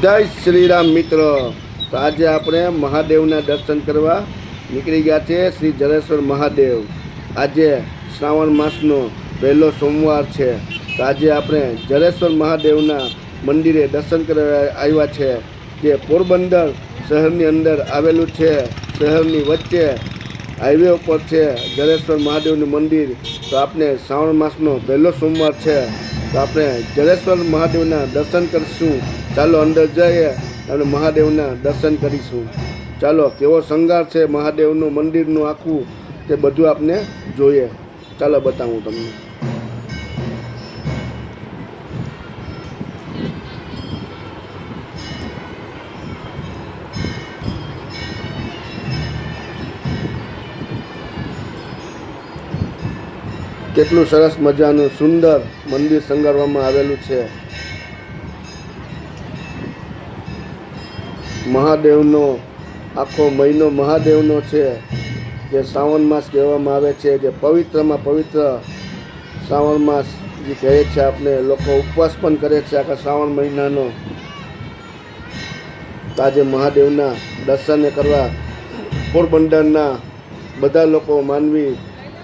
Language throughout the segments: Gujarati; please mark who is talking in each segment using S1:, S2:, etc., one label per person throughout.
S1: જય શ્રી રામ મિત્રો। તો આજે આપણે મહાદેવના દર્શન કરવા નીકળી ગયા છે। શ્રી જલેશ્વર મહાદેવ। આજે શ્રાવણ માસનો પહેલો સોમવાર છે। તો આજે આપણે જલેશ્વર મહાદેવના મંદિરે દર્શન કરવા આવ્યા છે, જે પોરબંદર શહેરની અંદર આવેલું છે। શહેરની વચ્ચે હાઈવે ઉપર છે જલેશ્વર મહાદેવનું મંદિર। તો આપણે શ્રાવણ માસનો પહેલો સોમવાર છે, તો આપણે જલેશ્વર મહાદેવના દર્શન કરીશું। ચાલો અંદર જઈએ અને મહાદેવના દર્શન કરીશું। ચાલો કેવો શણગાર છે મહાદેવનું મંદિરનું આખું, તે બધું આપણે જોઈએ। ચાલો બતાવું તમને। કેટલું સરસ મજાનું સુંદર મંદિર શણગારવામાં આવેલું છે। મહાદેવનો આખો મહિનો મહાદેવનો છે, જે શ્રાવણ માસ કહેવામાં આવે છે, જે પવિત્રમાં પવિત્ર શ્રાવણ માસ જે કહે છે। આપણે લોકો ઉપવાસ પણ કરે છે આખા શ્રાવણ મહિનાનો। આજે મહાદેવના દર્શન કરવા પોરબંદરના બધા લોકો માનવી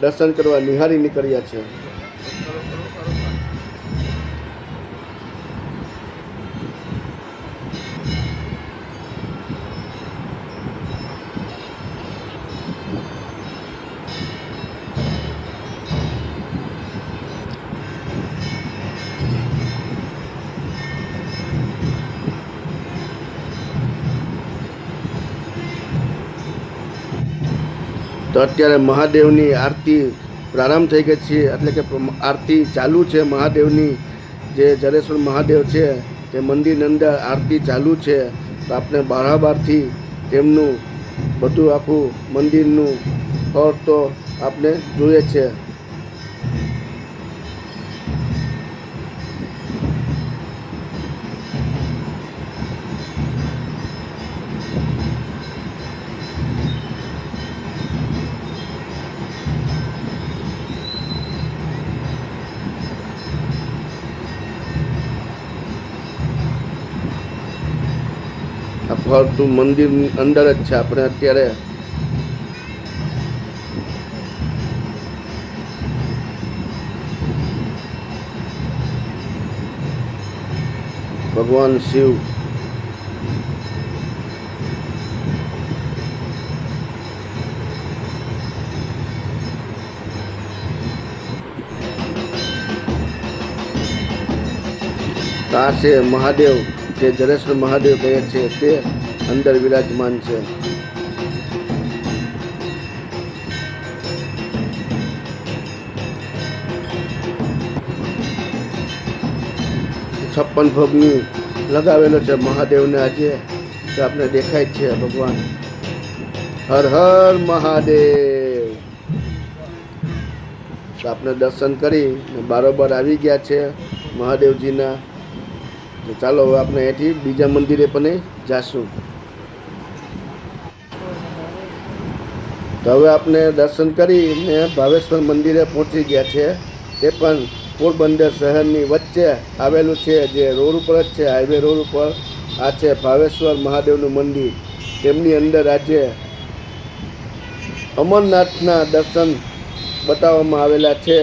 S1: દર્શન કરવા નિહાળી નીકળ્યા છે। તો અત્યારે મહાદેવની આરતી પ્રારંભ થઈ ગઈ છે, એટલે કે આરતી ચાલુ છે મહાદેવની। જે જલેશ્વર મહાદેવ છે તે મંદિરની અંદર આરતી ચાલુ છે। તો આપણે બહારથી તેમનું બધું આખું મંદિરનું ફળ તો આપણે જોઈએ છે। આ ફરતું મંદિરની અંદર જ છે। આપણે અત્યારે ભગવાન શિવ આ છે મહાદેવ, જે જલેશ્વર મહાદેવ કહે છે તે અંદર વિરાજમાન છે। છપ્પન ભોગની લગાવેલો છે મહાદેવને આજે, તો આપણે દેખાય છે ભગવાન। હર હર મહાદેવ। તો આપણે દર્શન કરી બારોબાર આવી ગયા છે મહાદેવજીના। તો ચાલો હવે આપણે અહીંથી બીજા મંદિરે પણ જાશું। તો હવે આપણે દર્શન કરીને ભાવેશ્વર મંદિરે પહોંચી ગયા છે। તે પણ પોરબંદર શહેરની વચ્ચે આવેલું છે, જે રોડ ઉપર જ છે, હાઈવે રોડ ઉપર આ છે ભાવેશ્વર મહાદેવનું મંદિર। તેમની અંદર આજે અમરનાથના દર્શન બતાવવામાં આવેલા છે।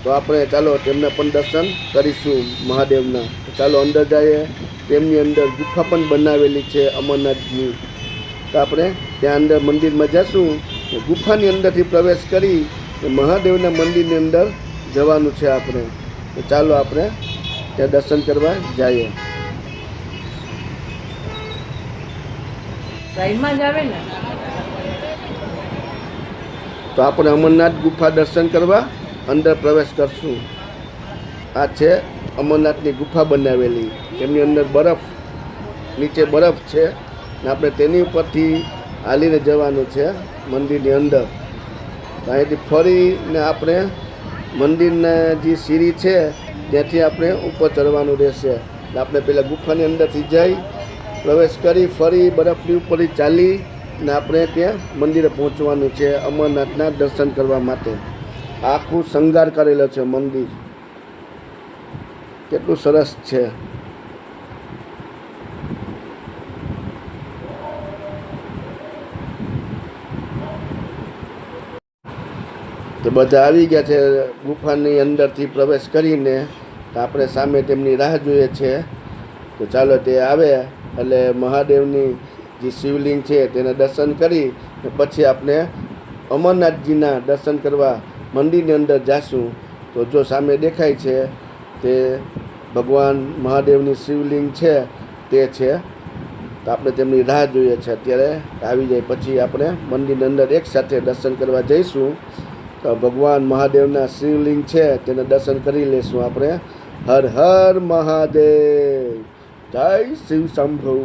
S1: તો આપણે ચાલો તેમને પણ દર્શન કરીશું મહાદેવના। ચાલો અંદર જઈએ। તેમની અંદર ગુફા પણ બનાવેલી છે અમરનાથની। તો આપણે ત્યાં અંદર મંદિરમાં જઈશું। ગુફાની અંદરથી પ્રવેશ કરી મહાદેવના મંદિરની અંદર જવાનું છે આપણે। તો ચાલો આપણે ત્યાં દર્શન કરવા જઈએ। તો આપણે અમરનાથ ગુફા દર્શન કરવા અંદર પ્રવેશ કરશું। આ છે અમરનાથની ગુફા બનાવેલી, તેમની અંદર બરફ, નીચે બરફ છે ને આપણે તેની ઉપરથી હાલીને જવાનું છે મંદિરની અંદર। અહીંથી ફરીને આપણે મંદિરના જે સીડી છે ત્યાંથી આપણે ઉપર ચડવાનું રહેશે। આપણે પહેલાં ગુફાની અંદરથી જઈ પ્રવેશ કરી ફરી બરફની ઉપરથી ચાલી ને આપણે ત્યાં મંદિરે પહોંચવાનું છે અમરનાથના દર્શન કરવા માટે। આખું શણગાર કરેલો છે મંદિર। કેટલું સરસ છે। તો બધા આવી ગયા છે ગુફાની અંદરથી પ્રવેશ કરીને. તો આપણે સામે તેમની રાહ જોઈએ છે. તો ચાલો તે આવે એટલે મહાદેવની જે શિવલિંગ છે તેને દર્શન કરી ને પછી આપણે અમરનાથજીના દર્શન કરવા મંદિરની અંદર જાશું. તો જો સામે દેખાય છે તે ભગવાન મહાદેવની શિવલિંગ છે તે છે. તો આપણે તેમની રાહ જોઈએ છે. અત્યારે આવી જાય પછી આપણે મંદિરની અંદર એકસાથે દર્શન કરવા જઈશું. તો ભગવાન મહાદેવના શિવલિંગ છે તેને દર્શન કરી લઈશું આપણે. હર હર મહાદેવ, જય શિવ શંભુ.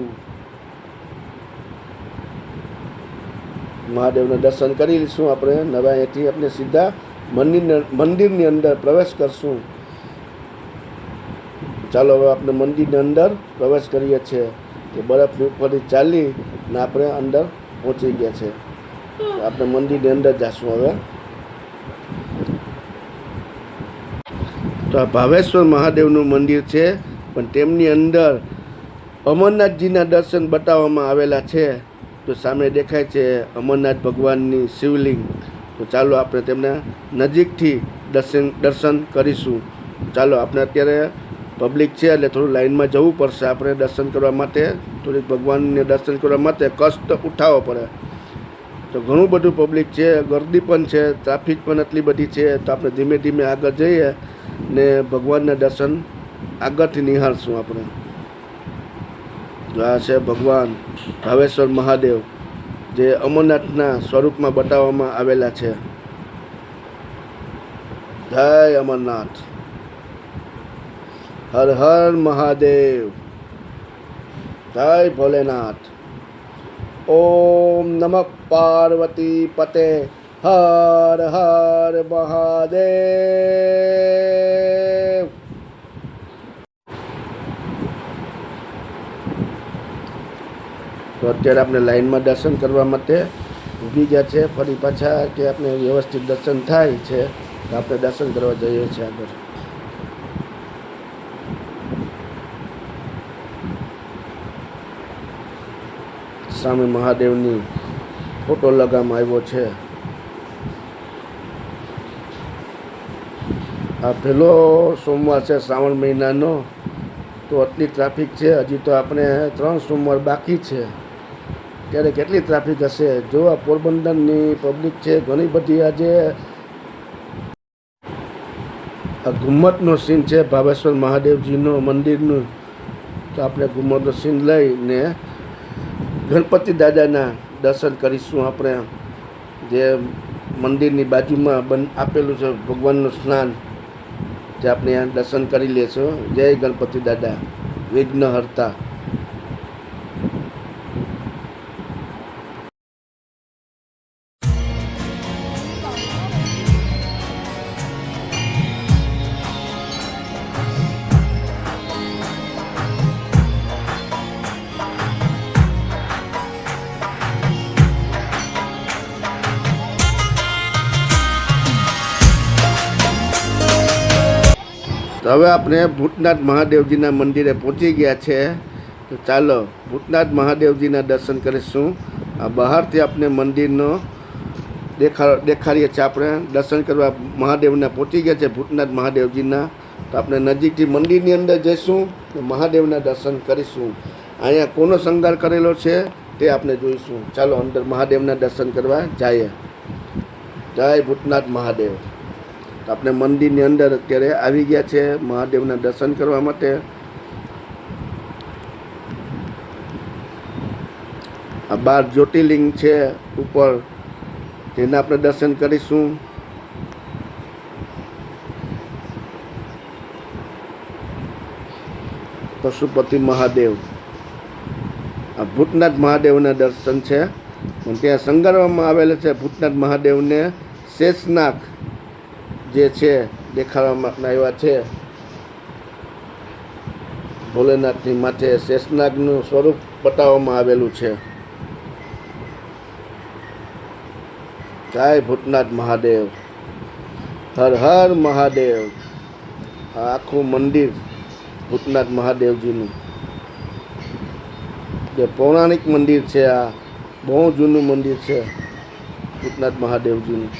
S1: મહાદેવના દર્શન કરી લઈશું આપણે. હવે અહીંથી આપણે સીધા મંદિરની અંદર પ્રવેશ કરશું. ચાલો હવે આપણે મંદિરની અંદર પ્રવેશ કરીએ છીએ. કે બરફની ઉપરથી ચાલીને આપણે અંદર પહોંચી ગયા છે. આપણે મંદિરની અંદર જઈશું હવે. તો આ ભાવેશ્વર મહાદેવનું મંદિર છે, પણ તેમની અંદર અમરનાથજીના દર્શન બતાવવામાં આવેલા છે. તો સામે દેખાય છે અમરનાથ ભગવાનની શિવલિંગ. તો ચાલો આપણે તેમને નજીકથી દર્શન કરીશું. ચાલો આપણે અત્યારે પબ્લિક છે એટલે થોડું લાઇનમાં જવું પડશે આપણે દર્શન કરવા માટે. થોડીક ભગવાનને દર્શન કરવા માટે કષ્ટ ઉઠાવવો પડે. તો ઘણું બધું પબ્લિક છે, ગરદી પણ છે, ટ્રાફિક પણ એટલી બધી છે. તો આપણે ધીમે ધીમે આગળ જઈએ ને ભગવાનના દર્શન આગળથી નિહાળશું આપણે. આ છે ભગવાન ભાવેશ્વર મહાદેવ જે અમરનાથના સ્વરૂપમાં બતાવવામાં આવેલા છે. જય અમરનાથ, હર હર મહાદેવ, જય ભોલેનાથ. ઓમ નમઃ પાર્વતી પતે, હર હર મહાદેવ. તો અત્યારે આપણે લાઈનમાં દર્શન કરવા માટે ઊભી ગયા છે. ફરી પાછા કે આપણે વ્યવસ્થિત દર્શન થાય છે તો આપણે દર્શન કરવા જઈએ છીએ આગળ. સામે મહાદેવની ફોટો લગાવવામાં આવ્યો છે. આ પહેલો સોમવાર છે શ્રાવણ મહિનાનો. તો આટલી ટ્રાફિક છે. હજી તો આપણે 3 સોમવાર બાકી છે. ત્યારે કેટલી ટ્રાફિક હશે. જો આ પોરબંદરની પબ્લિક છે ઘણી બધી. આજે આ ઘુમ્મટનો સીન છે ભાવેશ્વર મહાદેવજીનો મંદિરનું. તો આપણે ઘુમ્મટનો સીન લઈને ગણપતિ દાદાના દર્શન કરીશું આપણે. જે મંદિરની બાજુમાં આપેલું છે ભગવાનનું સ્નાન, જે આપણે અહીંયા દર્શન કરી લેશું. જય ગણપતિ દાદા વિઘ્નહર્તા. તો હવે આપણે ભૂતનાથ મહાદેવજીના મંદિરે પહોંચી ગયા છે. તો ચાલો ભૂતનાથ મહાદેવજીના દર્શન કરીશું. આ બહારથી આપણે મંદિરનો દેખાડીએ છીએ. આપણે દર્શન કરવા મહાદેવના પહોંચી ગયા છે ભૂતનાથ મહાદેવજીના. તો આપણે નજીકથી મંદિરની અંદર જઈશું, મહાદેવના દર્શન કરીશું. અહીંયા કોનો શણગાર કરેલો છે તે આપણે જોઈશું. ચાલો અંદર મહાદેવના દર્શન કરવા જઈએ. જય ભૂતનાથ મહાદેવ. તો આપણે મંદિરની અંદર અત્યારે આવી ગયા છે મહાદેવના દર્શન કરવા માટે. આ 12 જ્યોતિર્લિંગ છે ઉપર, તેના આપણે દર્શન કરીશું. પશુપતિ મહાદેવ, આ ભૂતનાથ મહાદેવના દર્શન છે. પણ ત્યાં શણગારવામાં આવેલા છે ભૂતનાથ મહાદેવને શેષનાગ જે છે દેખાડવામાં આવ્યા છે. ભોલેનાથની માથે શેષનાગનું સ્વરૂપ બતાવવામાં આવેલું છે. જય ભૂતનાથ મહાદેવ, હર હર મહાદેવ. આ આખું મંદિર ભૂતનાથ મહાદેવજીનું જે પૌરાણિક મંદિર છે. આ બહુ જૂનું મંદિર છે ભૂતનાથ મહાદેવજીનું.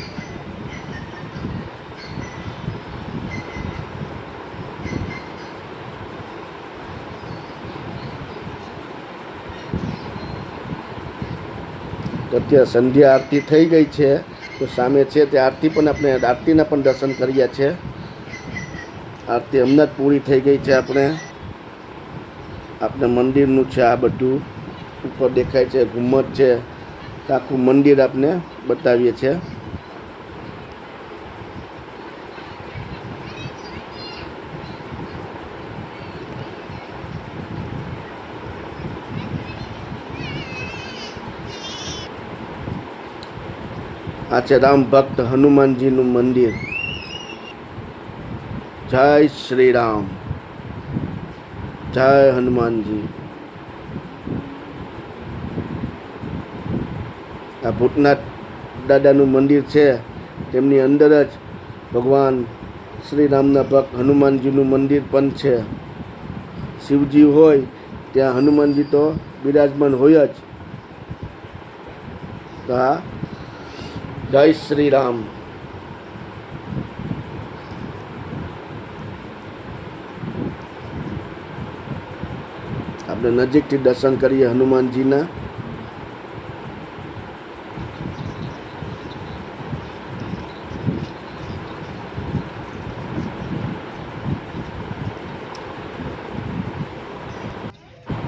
S1: અત્યારે સંધ્યા આરતી થઈ ગઈ છે, તો સામે છે તે આરતી પણ આપણે આરતીના પણ દર્શન કર્યા છે. આરતી હમણાં જ પૂરી થઈ ગઈ છે. આપણે મંદિરનું છે આ બધું ઉપર દેખાય છે, ઘુમ્મટ છે, આખું મંદિર આપણે બતાવીએ છીએ. આ છે રામ ભક્ત હનુમાનજીનું મંદિર. જય શ્રી રામ, જય હનુમાનજી. આ ભૂતનાથ દાદાનું મંદિર છે, તેમની અંદર જ ભગવાન શ્રી રામના ભક્ત હનુમાનજીનું મંદિર પણ છે. શિવજી હોય ત્યાં હનુમાનજી તો બિરાજમાન હોય જ. તો આ જય શ્રી રામ. આપણે નજીકથી દર્શન કરીએ હનુમાનજીના.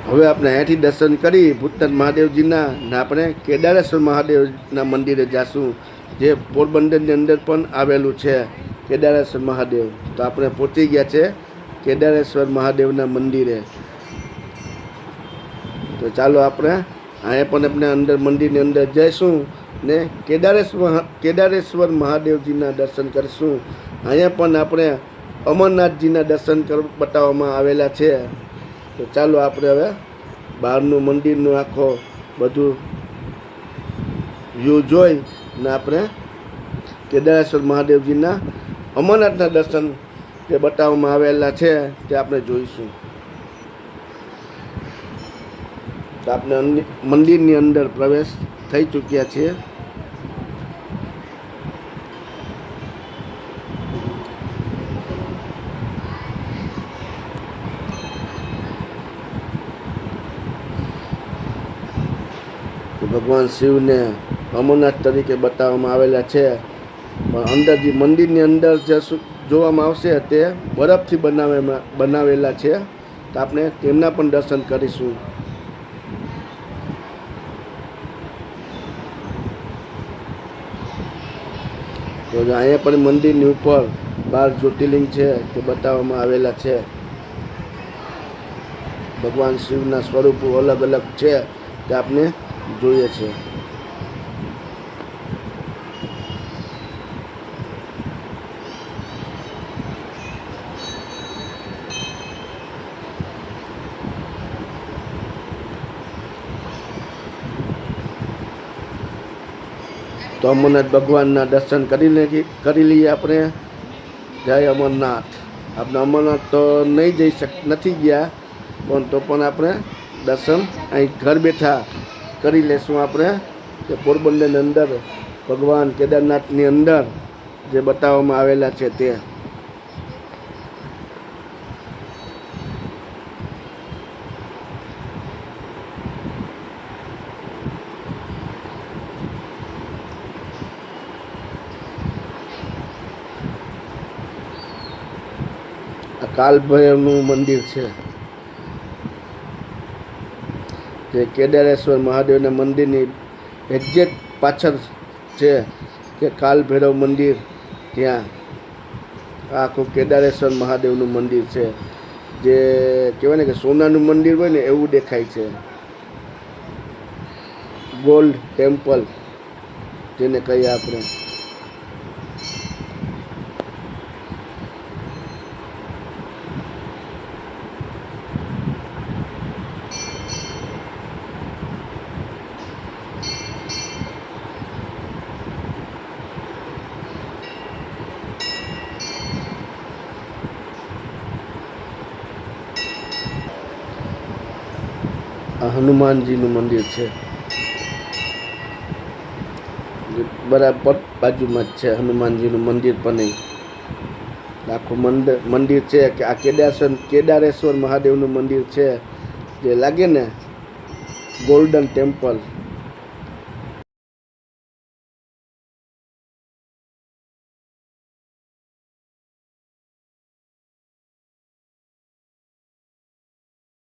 S1: હવે આપણે અહીંયાથી દર્શન કરી ભૂતનાથ મહાદેવજીના ને આપણે કેદારેશ્વર મહાદેવના મંદિરે જાશું, જે પોરબંદરની અંદર પણ આવેલું છે કેદારેશ્વર મહાદેવ. તો આપણે પહોંચી ગયા છે કેદારેશ્વર મહાદેવના મંદિરે. તો ચાલો આપણે અહીંયા પણ આપણે અંદર મંદિરની અંદર જઈશું ને કેદારેશ્વર મહાદેવજીના દર્શન કરીશું. અહીંયા પણ આપણે અમરનાથજીના દર્શન બતાવવામાં આવેલા છે. તો ચાલો આપણે હવે બહારનું મંદિરનું આખો બધું વ્યૂ જોઈ ને આપણે કેદારેશ્વર મહાદેવજીના અમરનાથના દર્શન જે બતાવવામાં આવેલા છે તે આપણે જોઈશું. તો આપણે મંદિરની અંદર પ્રવેશ થઈ ચૂક્યા છીએ. ભગવાન શિવને અમરનાથ તરીકે બતાવવામાં આવેલા છે, પણ અંદર જે મંદિરની અંદર જે જોવામાં આવશે તે બરફથી બનાવેલા છે. તો આપણે તેમના પણ દર્શન કરીશું. તો અહીંયા પણ મંદિરની ઉપર 12 જ્યોતિર્લિંગ છે તે બતાવવામાં આવેલા છે. ભગવાન શિવના સ્વરૂપો અલગ અલગ છે તે આપણે જોઈએ છે. તો અમરનાથ ભગવાનના દર્શન કરી લઈએ આપણે. જય અમરનાથ. આપણે અમરનાથ તો નથી ગયા, પણ તો પણ આપણે દર્શન અહીં ઘર બેઠા કરી લેશું. આપણે કે પોરબંદરની અંદર ભગવાન કેદારનાથની અંદર જે બતાવવામાં આવેલા છે તે. આ કાલભૈરવનું મંદિર છે, જે કેદારેશ્વર મહાદેવના મંદિરની એક્ઝેક્ટ પાછળ છે કે કાલભૈરવ મંદિર. ત્યાં આખું કેદારેશ્વર મહાદેવનું મંદિર છે, જે કહેવાય ને કે સોનાનું મંદિર હોય ને એવું દેખાય છે. ગોલ્ડ ટેમ્પલ જેને કહીએ આપણે. આ હનુમાનજીનું મંદિર છે, બરાબર બાજુમાં જ છે હનુમાનજીનું મંદિર. પણ આખું મંદિર છે કે આ કેદારેશ્વર મહાદેવનું મંદિર છે, જે લાગે ને ગોલ્ડન ટેમ્પલ.